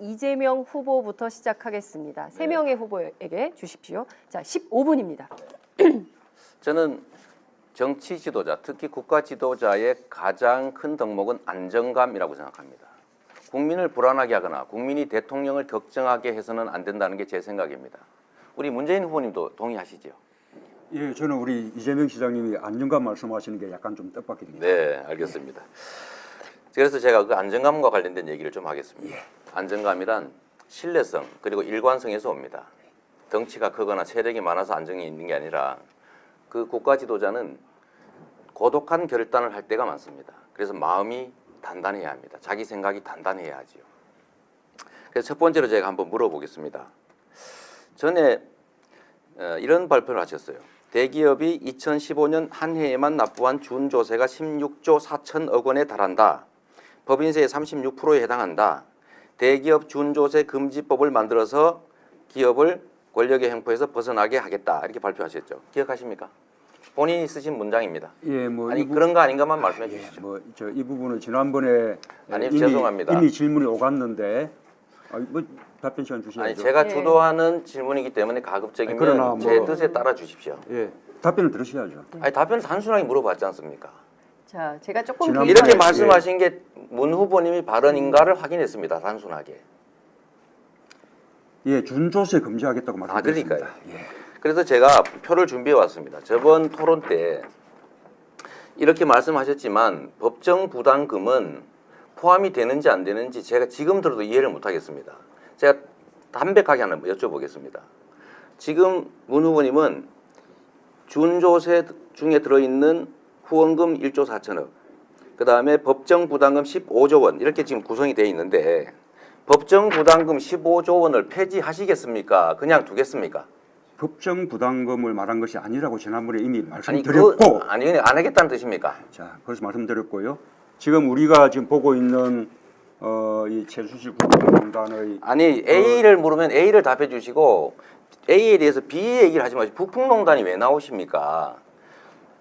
이재명 후보부터 시작하겠습니다. 3명의 후보에게 주십시오. 자, 15분입니다. 저는 정치 지도자, 특히 국가 지도자의 가장 큰 덕목은 안정감이라고 생각합니다. 국민을 불안하게 하거나 국민이 대통령을 걱정하게 해서는 안 된다는 게 제 생각입니다. 우리 문재인 후보님도 동의하시죠? 예, 저는 우리 이재명 시장님이 안정감 말씀하시는 게 약간 좀 뜻밖입니다. 네, 알겠습니다. 그래서 제가 그 안정감과 관련된 얘기를 좀 하겠습니다. 안정감이란 신뢰성 그리고 일관성에서 옵니다. 덩치가 크거나 체력이 많아서 안정이 있는 게 아니라 그 국가 지도자는 고독한 결단을 할 때가 많습니다. 그래서 마음이 단단해야 합니다. 자기 생각이 단단해야 하지요. 그래서 첫 번째로 제가 한번 물어보겠습니다. 전에 이런 발표를 하셨어요. 대기업이 2015년 한 해에만 납부한 준조세가 16조 4천억 원에 달한다. 법인세의 36%에 해당한다. 대기업 준조세 금지법을 만들어서 기업을 권력의 횡포에서 벗어나게 하겠다. 이렇게 발표하셨죠. 기억하십니까? 본인이 쓰신 문장입니다. 예, 뭐 아니 그런 거 아닌가만 말씀해 주시죠. 뭐 저 이 부분은 지난번에 아니, 죄송합니다. 이미 질문이 오갔는데 뭐 답변 시간 주셔야죠. 아니 제가 주도하는 질문이기 때문에 가급적이면 그러나 뭐, 제 뜻에 따라 주십시오. 예, 답변을 들으셔야죠. 아니 답변을 단순하게 물어봤지 않습니까? 자, 제가 조금 지난번에 이렇게 예. 말씀하신 게 문 후보님이 발언인가를 확인했습니다. 단순하게. 예, 준조세 금지하겠다고 말씀드렸습니다. 그러니까요. 그래서 제가 표를 준비해 왔습니다. 저번 토론 때 이렇게 말씀하셨지만 법정 부담금은 포함이 되는지 안 되는지 제가 지금 들어도 이해를 못 하겠습니다. 제가 담백하게 하나 여쭤보겠습니다. 지금 문 후보님은 준조세 중에 들어있는 후원금 1조 4천억, 그 다음에 법정 부담금 15조 원 이렇게 지금 구성이 되어 있는데 법정 부담금 15조 원을 폐지하시겠습니까? 그냥 두겠습니까? 법정 부담금을 말한 것이 아니라고 지난번에 이미 아니 말씀드렸고, 아니 안 하겠다는 뜻입니까? 자, 그래서 말씀드렸고요. 지금 우리가 지금 보고 있는 이 최순실 국정농단의 아니 A를 물으면 A를 답해 주시고 A에 대해서 B 얘기를 하지 마시고 북풍농단이 왜 나오십니까?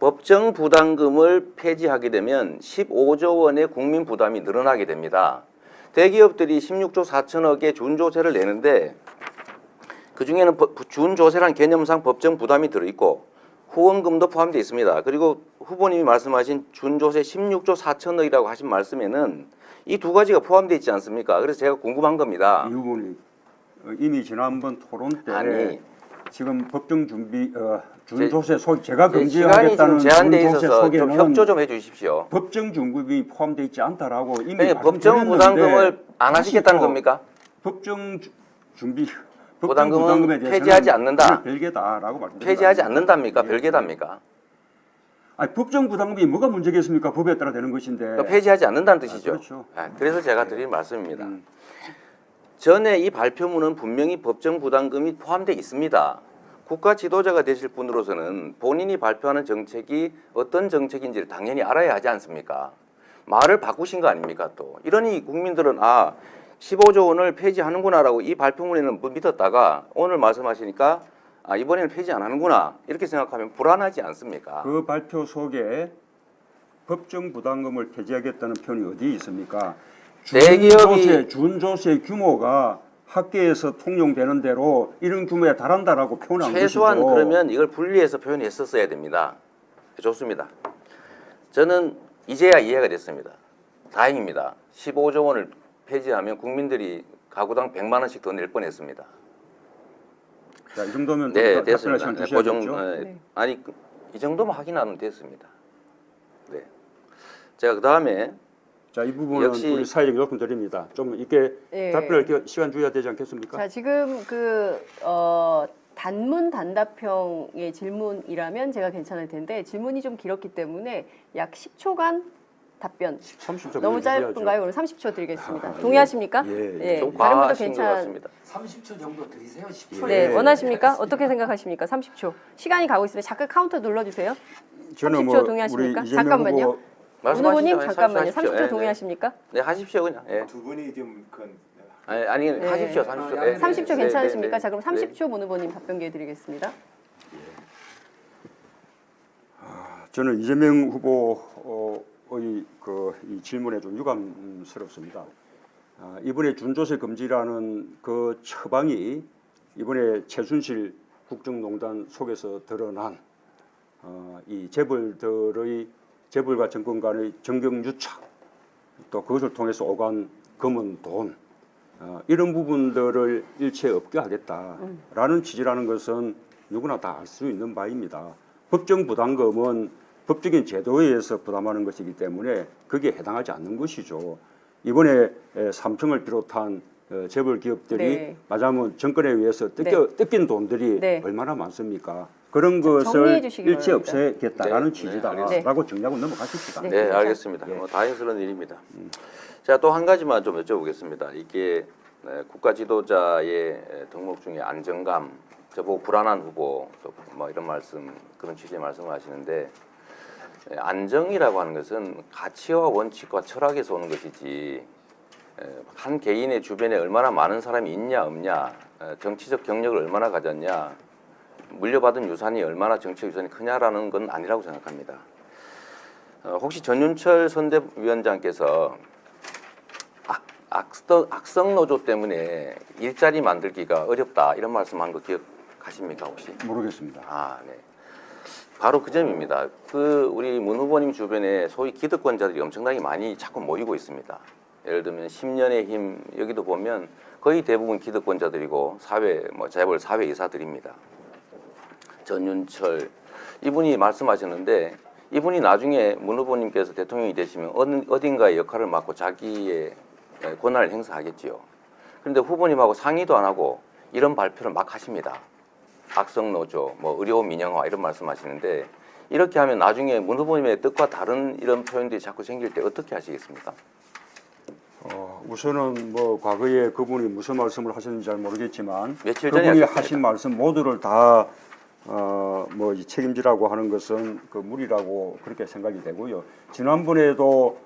법정 부담금을 폐지하게 되면 15조 원의 국민 부담이 늘어나게 됩니다. 대기업들이 16조 4천억의 준조세를 내는데 그중에는 준조세라는 개념상 법정 부담이 들어있고 후원금도 포함되어 있습니다. 그리고 후보님이 말씀하신 준조세 16조 4천억이라고 하신 말씀에는 이 두 가지가 포함되어 있지 않습니까? 그래서 제가 궁금한 겁니다. 이 부분이 이미 지난번 토론 때 아니, 지금 법정 준비 준조세 속 제가 시간이 금지하겠다는 지금 제한돼 준조세 있어서 좀 속에는 협조 좀 해주십시오. 법정 준급이 포함되어 있지 않다라고 이미 그러니까 법정 말씀드렸는데 부담금을 안 하시겠다는 다시 또 겁니까? 법정 준비 부담금은 부담금에 대해서는 폐지하지 않는다. 별개다라고 말씀드립니다. 폐지하지 않는답니까? 예. 별개답니까? 아니, 법정 부담금이 뭐가 문제겠습니까? 법에 따라 되는 것인데. 그러니까 폐지하지 않는다는 뜻이죠. 그렇죠. 그래서 제가 드린 말씀입니다. 전에 이 발표문은 분명히 법정 부담금이 포함되어 있습니다. 국가 지도자가 되실 분으로서는 본인이 발표하는 정책이 어떤 정책인지를 당연히 알아야 하지 않습니까? 말을 바꾸신 거 아닙니까? 또 이러니 국민들은 15조 원을 폐지하는구나라고 이 발표문에는 믿었다가 오늘 말씀하시니까 이번에는 폐지 안 하는구나 이렇게 생각하면 불안하지 않습니까? 그 발표 속에 법정 부담금을 폐지하겠다는 표현이 어디 있습니까? 준조세 규모가 학계에서 통용되는 대로 이런 규모에 달한다라고 표현한 최소한 것이죠. 그러면 이걸 분리해서 표현했었어야 됩니다. 좋습니다. 저는 이제야 이해가 됐습니다. 다행입니다. 15조 원을 폐지하면 국민들이 가구당 100만 원씩 더 낼 뻔했습니다. 자, 이 정도면 네, 답변할 됐습니다. 시간 네, 주셔야겠죠. 아니 이 정도만 확인하면 됐습니다. 네. 제가 그 다음에 자, 이 부분은 역시 우리 사회적 요금 드립니다. 좀 이렇게 예. 답변할 시간 줘야 되지 않겠습니까? 자, 지금 단문 단답형의 질문이라면 제가 괜찮을 텐데 질문이 좀 길었기 때문에 약 10초간 답변. 30초 너무 짧은가요? 그럼 30초 드리겠습니다. 예. 동의하십니까? 예. 좀 다른 분도 과하신 것 같습니다. 30초 정도 드리세요. 10초. 네, 예. 원하십니까? 어떻게 생각하십니까? 30초. 시간이 가고 있으면 잠깐 카운터 눌러주세요. 저는 30초 동의하십니까? 우리 이재명 잠깐만요. 후보 문 후보님 말씀하시죠. 잠깐만요. 하십시오. 30초 예, 동의하십니까? 네, 하십시오 그냥. 예. 두 분이 좀 아니 네. 하십시오. 30초. 예, 30초 네, 괜찮으십니까? 네, 자, 그럼 네. 30초 문 후보님 답변 기회 드리겠습니다. 저는 이재명 후보의 이 질문에 좀 유감스럽습니다. 이번에 준조세 금지라는 그 처방이 이번에 최순실 국정농단 속에서 드러난 이 재벌과 정권 간의 정경유착, 또 그것을 통해서 오간 검은 돈, 이런 부분들을 일체 없게 하겠다라는 취지라는 것은 누구나 다 알 수 있는 바입니다. 법정 부담금은 법적인 제도에 의해서 부담하는 것이기 때문에 거기에 해당하지 않는 것이죠. 이번에 삼성을 비롯한 재벌 기업들이 네. 말하자면 정권에 의해서 뜯긴 돈들이 네. 얼마나 많습니까? 그런 정리해 것을 주시기 일체 바랍니다. 없애겠다라는 네, 취지다라고 정리하고 넘어가십시다. 네. 네, 알겠습니다. 예. 뭐 다행스러운 일입니다. 자, 또 한 가지만 좀 여쭤보겠습니다. 이게 국가 지도자의 덕목 중에 안정감, 저보고 불안한 후보, 또 뭐 이런 말씀, 그런 취지의 말씀을 하시는데, 안정이라고 하는 것은 가치와 원칙과 철학에서 오는 것이지, 한 개인의 주변에 얼마나 많은 사람이 있냐 없냐, 정치적 경력을 얼마나 가졌냐, 물려받은 유산이 얼마나 정치적 유산이 크냐라는 건 아니라고 생각합니다. 혹시 전윤철 선대위원장께서 악성 노조 때문에 일자리 만들기가 어렵다 이런 말씀한 거 기억하십니까 혹시? 모르겠습니다. 아, 네. 바로 그 점입니다. 우리 문 후보님 주변에 소위 기득권자들이 엄청나게 많이 자꾸 모이고 있습니다. 예를 들면 10년의 힘 여기도 보면 거의 대부분 기득권자들이고 재벌 사회 이사들입니다. 전윤철 이분이 말씀하셨는데 이분이 나중에 문 후보님께서 대통령이 되시면 어딘가의 역할을 맡고 자기의 권한을 행사하겠지요. 그런데 후보님하고 상의도 안 하고 이런 발표를 막 하십니다. 악성노조, 의료 민영화 이런 말씀하시는데 이렇게 하면 나중에 문 후보님의 뜻과 다른 이런 표현들이 자꾸 생길 때 어떻게 하시겠습니까? 우선은 과거에 그분이 무슨 말씀을 하셨는지 잘 모르겠지만 며칠 전에 그분이 하셨습니다. 하신 말씀 모두를 다 이 책임지라고 하는 것은 그 무리라고 그렇게 생각이 되고요. 지난번에도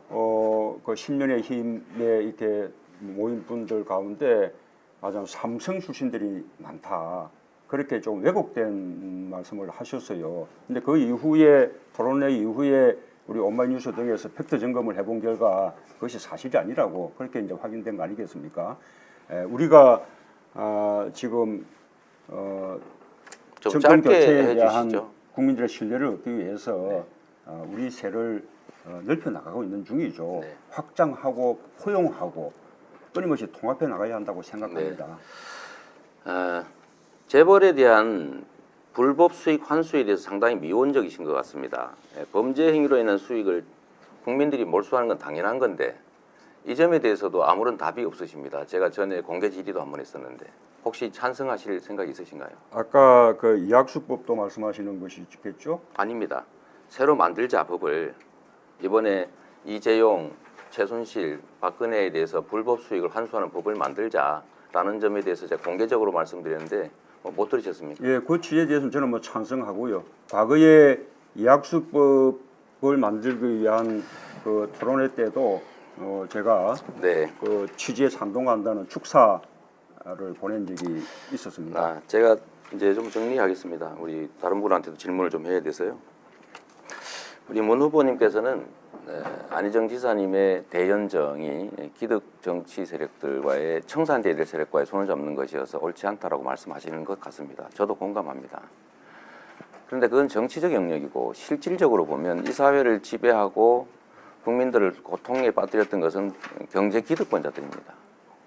그 10년의 힘에 이렇게 모인 분들 가운데 맞아 삼성 출신들이 많다. 그렇게 좀 왜곡된 말씀을 하셨어요. 근데 그 이후에 토론회 이후에 우리 온마이뉴스 등에서 팩트 점검을 해본 결과 그것이 사실이 아니라고 그렇게 이제 확인된 거 아니겠습니까? 우리가 지금 좀 정권 짧게 교체에 대한 해주시죠. 국민들의 신뢰를 얻기 위해서 우리 세를 넓혀 나가고 있는 중이죠. 네. 확장하고 포용하고 끊임없이 통합해 나가야 한다고 생각합니다. 재벌에 대한 불법 수익 환수에 대해서 상당히 미온적이신 것 같습니다. 범죄 행위로 인한 수익을 국민들이 몰수하는 건 당연한 건데 이 점에 대해서도 아무런 답이 없으십니다. 제가 전에 공개 질의도 한 번 했었는데 혹시 찬성하실 생각이 있으신가요? 아까 그 이학수법도 말씀하시는 것이겠죠? 아닙니다. 새로 만들자 법을 이번에 이재용, 최순실, 박근혜에 대해서 불법 수익을 환수하는 법을 만들자라는 점에 대해서 제가 공개적으로 말씀드렸는데 못 들으셨습니까? 예, 그 취지에 대해서는 저는 찬성하고요. 과거에 이학수법을 만들기 위한 그 토론회 때도 제가 네. 그 취지에 찬동한다는 축사를 보낸 적이 있었습니다. 제가 이제 좀 정리하겠습니다. 우리 다른 분한테도 질문을 좀 해야 돼서요. 우리 문 후보님께서는 안희정 지사님의 대연정이 기득 정치 세력들과의 청산돼야 될 세력과의 손을 잡는 것이어서 옳지 않다라고 말씀하시는 것 같습니다. 저도 공감합니다. 그런데 그건 정치적 영역이고 실질적으로 보면 이 사회를 지배하고 국민들을 고통에 빠뜨렸던 것은 경제 기득권자들입니다.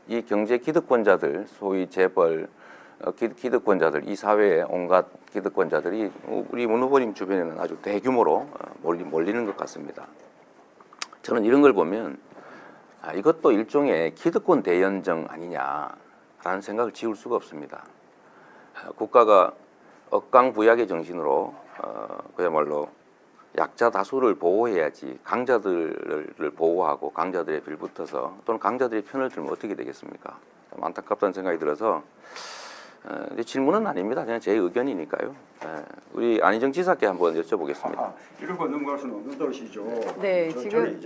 이 경제 기득권자들, 소위 재벌, 기득권자들, 이 사회의 온갖 기득권자들이 우리 문 후보님 주변에는 아주 대규모로 몰리는 것 같습니다. 저는 이런 걸 보면 이것도 일종의 기득권 대연정 아니냐라는 생각을 지울 수가 없습니다. 국가가 억강부약의 정신으로 그야말로 약자 다수를 보호해야지 강자들을 보호하고 강자들의 빌붙어서 또는 강자들의 편을 들면 어떻게 되겠습니까? 좀 안타깝다는 생각이 들어서 질문은 아닙니다. 그냥 제 의견이니까요. 우리 안희정 지사께 한번 여쭤보겠습니다. 이런 거 넘어갈 수는 없는 것이죠. 네, 지금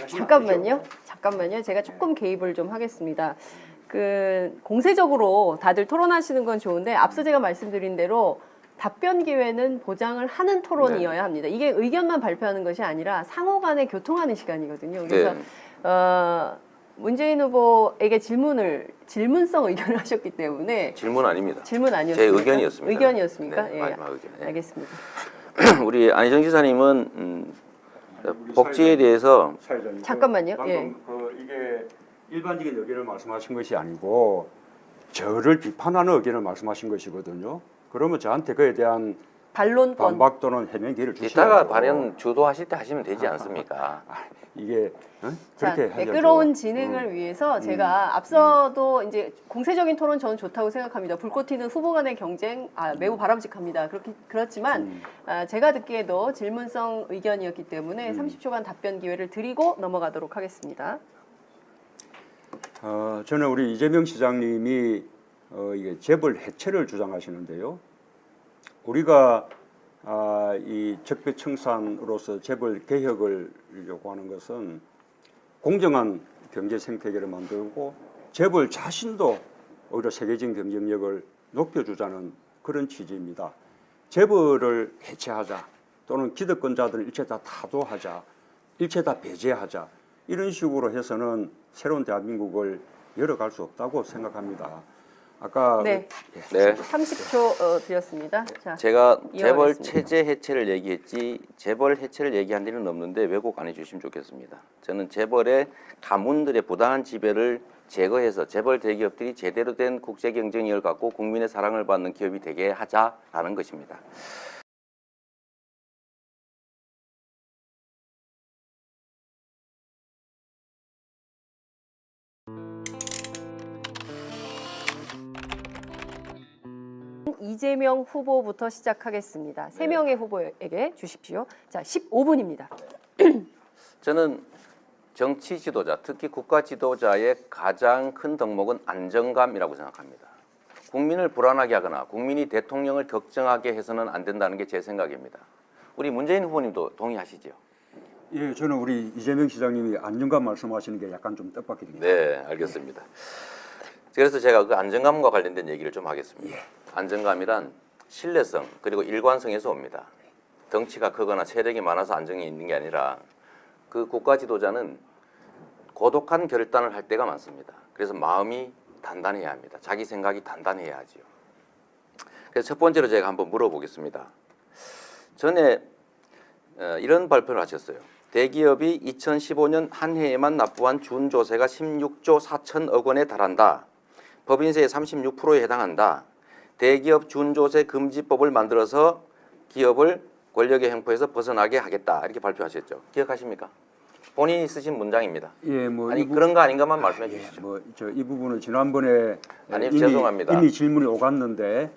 잠깐만요. 제가 조금 개입을 좀 하겠습니다. 공세적으로 다들 토론하시는 건 좋은데 앞서 제가 말씀드린 대로 답변 기회는 보장을 하는 토론이어야 합니다. 이게 의견만 발표하는 것이 아니라 상호 간에 교통하는 시간이거든요. 그래서 문재인 후보에게 질문성 의견을 하셨기 때문에 질문 아닙니다. 질문 아니었습니까? 제 의견이었습니다. 의견이었습니까? 네, 예, 마지막 의견. 네. 알겠습니다. 우리 안희정 지사님은 복지에 대해서 사회자님, 잠깐만요. 방금 예. 이게 일반적인 의견을 말씀하신 것이 아니고 저를 비판하는 의견을 말씀하신 것이거든요. 그러면 저한테 그에 대한 반론권. 반박 또는 해명 기회를 주셔야죠. 이따가 발언 주도하실 때 하시면 되지 않습니까? 이게 자, 그렇게 하셔야죠. 매끄러운 진행을 위해서 제가 앞서도 이제 공세적인 토론 저는 좋다고 생각합니다. 불꽃 튀는 후보 간의 경쟁 매우 바람직합니다. 그렇지만 제가 듣기에도 질문성 의견이었기 때문에 30초간 답변 기회를 드리고 넘어가도록 하겠습니다. 저는 우리 이재명 시장님이 이게 재벌 해체를 주장하시는데요. 우리가 이 적폐청산으로서 재벌 개혁을 요구하는 것은 공정한 경제 생태계를 만들고 재벌 자신도 오히려 세계적인 경쟁력을 높여주자는 그런 취지입니다. 재벌을 해체하자 또는 기득권자들을 일체 다 타도하자, 일체 다 배제하자 이런 식으로 해서는 새로운 대한민국을 열어갈 수 없다고 생각합니다. 아까 네. 네. 30초 드렸습니다. 자, 제가 재벌 이어가겠습니다. 체제 해체를 얘기했지 재벌 해체를 얘기한 일은 없는데 왜곡 안 해주시면 좋겠습니다. 저는 재벌의 가문들의 부당한 지배를 제거해서 재벌 대기업들이 제대로 된 국제 경쟁력을 갖고 국민의 사랑을 받는 기업이 되게 하자라는 것입니다. 이재명 후보부터 시작하겠습니다. 3명의 후보에게 주십시오. 자, 15분입니다. 저는 정치 지도자, 특히 국가 지도자의 가장 큰 덕목은 안정감이라고 생각합니다. 국민을 불안하게 하거나 국민이 대통령을 걱정하게 해서는 안 된다는 게 제 생각입니다. 우리 문재인 후보님도 동의하시죠? 예, 저는 우리 이재명 시장님이 안정감 말씀하시는 게 약간 좀 뜻밖입니다. 네, 알겠습니다. 그래서 제가 그 안정감과 관련된 얘기를 좀 하겠습니다. 안정감이란 신뢰성 그리고 일관성에서 옵니다. 덩치가 크거나 체력이 많아서 안정이 있는 게 아니라 그 국가 지도자는 고독한 결단을 할 때가 많습니다. 그래서 마음이 단단해야 합니다. 자기 생각이 단단해야 하지요. 그래서 첫 번째로 제가 한번 물어보겠습니다. 전에 이런 발표를 하셨어요. 대기업이 2015년 한 해에만 납부한 준조세가 16조 4천억 원에 달한다. 법인세의 36%에 해당한다. 대기업 준조세 금지법을 만들어서 기업을 권력의 횡포에서 벗어나게 하겠다. 이렇게 발표하셨죠. 기억하십니까? 본인이 쓰신 문장입니다. 예, 뭐 아니 그런 거 아닌가만 말씀해 주시죠. 뭐 저 이 부분은 지난번에 아니, 죄송합니다. 이미 질문이 오갔는데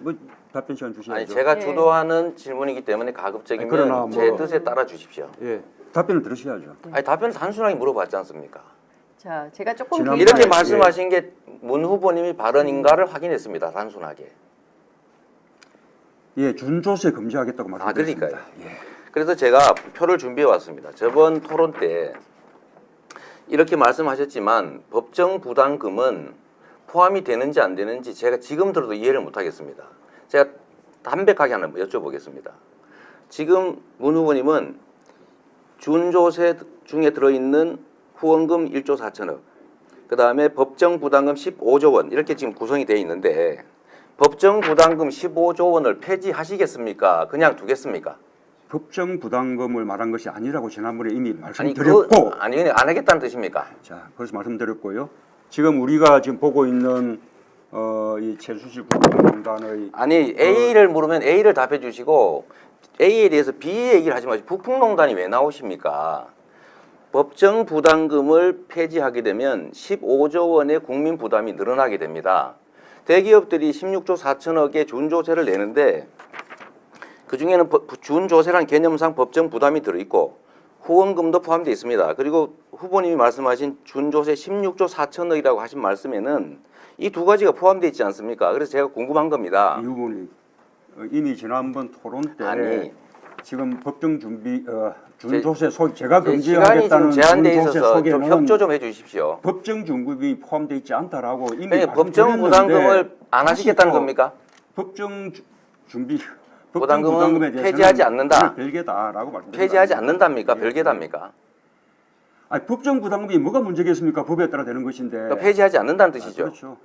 뭐 답변 시간 주셔야죠. 아니 제가 예. 주도하는 질문이기 때문에 가급적이면 그러나 제 뭐- 뜻에 따라 주십시오. 예, 답변을 들으셔야죠. 아니 답변을 단순하게 물어봤지 않습니까? 자, 제가 조금 지난번에- 이렇게 예. 말씀하신 게 문 후보님이 발언인가를 확인했습니다. 단순하게. 예, 준조세 금지하겠다고 말씀드렸습니다. 그러니까요. 그래서 제가 표를 준비해 왔습니다. 저번 토론 때 이렇게 말씀하셨지만 법정 부담금은 포함이 되는지 안 되는지 제가 지금 들어도 이해를 못 하겠습니다. 제가 담백하게 하나 여쭤보겠습니다. 지금 문 후보님은 준조세 중에 들어있는 후원금 1조 4천억, 그 다음에 법정 부담금 15조 원 이렇게 지금 구성이 되어 있는데 법정 부담금 15조 원을 폐지하시겠습니까? 그냥 두겠습니까? 법정 부담금을 말한 것이 아니라고 지난번에 이미 아니 말씀드렸고, 아니 안 하겠다는 뜻입니까? 자, 그래서 말씀드렸고요. 지금 우리가 지금 보고 있는 이 최순실 국정농단의 아니 A를 물으면 A를 답해 주시고 A에 대해서 B 얘기를 하지 마시고 북풍농단이 왜 나오십니까? 법정 부담금을 폐지하게 되면 15조 원의 국민 부담이 늘어나게 됩니다. 대기업들이 16조 4천억의 준조세를 내는데 그중에는 준조세라는 개념상 법정 부담이 들어있고 후원금도 포함되어 있습니다. 그리고 후보님이 말씀하신 준조세 16조 4천억이라고 하신 말씀에는 이 두 가지가 포함되어 있지 않습니까? 그래서 제가 궁금한 겁니다. 이 부분이 이미 지난번 토론 때 아니. 지금 법정 준비 준조세 속 제가 시간이 지금 금지하겠다는 제한돼 준조세 있어서 좀 속에는 협조 좀 해주십시오. 법정 중급이 포함되어 있지 않다라고 이미 그러니까 법정 말씀드렸는데 부담금을 안 하시겠다는 다시 또 겁니까? 법정 준비 부담금은 부담금에 대해서는 폐지하지 않는다. 별개다라고 말씀드립니다. 폐지하지 않는답니까? 예. 별개답니까? 아니, 법정 부담금이 뭐가 문제겠습니까? 법에 따라 되는 것인데. 그러니까 폐지하지 않는다는 뜻이죠. 그렇죠.